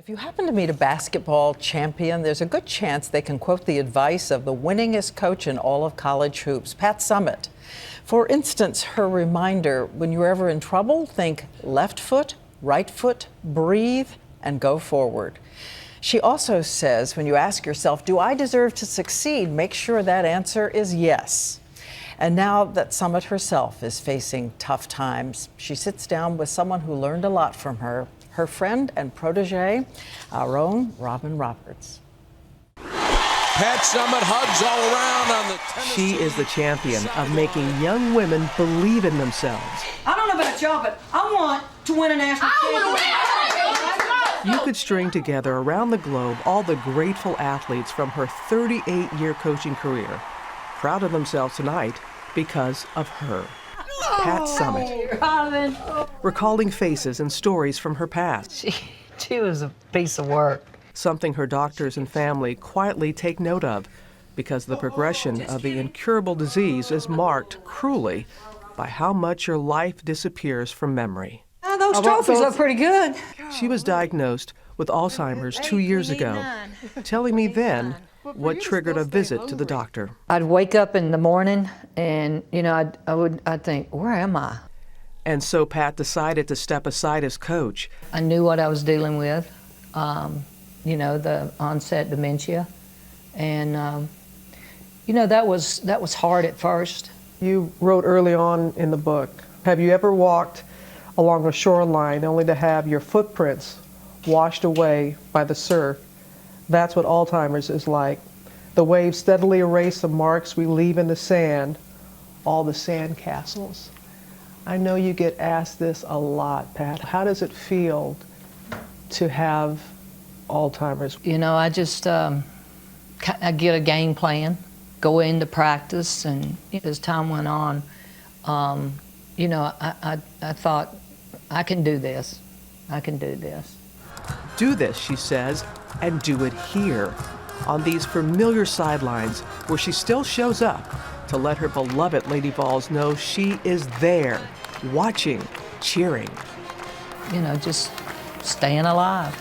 If you happen to meet a basketball champion, there's a good chance they can quote the advice of the winningest coach in all of college hoops, Pat Summitt. For instance, her reminder, when you're ever in trouble, think left foot, right foot, breathe, and go forward. She also says, when you ask yourself, do I deserve to succeed, make sure that answer is yes. And now that Summitt herself is facing tough times, she sits down with someone who learned a lot from her friend and protege, our own Robin Roberts. Pat Summitt hugs all around on the Tennessee. She is the champion of making young women believe in themselves. I don't know about y'all, but I want to win a national championship. You could string together around the globe all the grateful athletes from her 38-year coaching career, proud of themselves tonight because of her. Pat Summitt, Robin. recalling faces and stories from her past. She was a piece of work. Something her doctors and family quietly take note of, because the progression of the incurable disease is marked cruelly by how much your life disappears from memory. Those trophies look pretty good. She was diagnosed with Alzheimer's 2 years ago, telling me then what triggered a visit to the doctor. I'd wake up in the morning and, I'd think, where am I? And so Pat decided to step aside as coach. I knew what I was dealing with, the onset dementia. And, that was hard at first. You wrote early on in the book, have you ever walked along a shoreline only to have your footprints washed away by the surf? That's what Alzheimer's is like. The waves steadily erase the marks we leave in the sand, all the sand castles. I know you get asked this a lot, Pat. How does it feel to have Alzheimer's? I just I get a game plan, go into practice, and as time went on, I thought, I can do this. I can do this. Do this, she says, and do it here, on these familiar sidelines where she still shows up to let her beloved Lady Vols know she is there, watching, cheering. Just staying alive.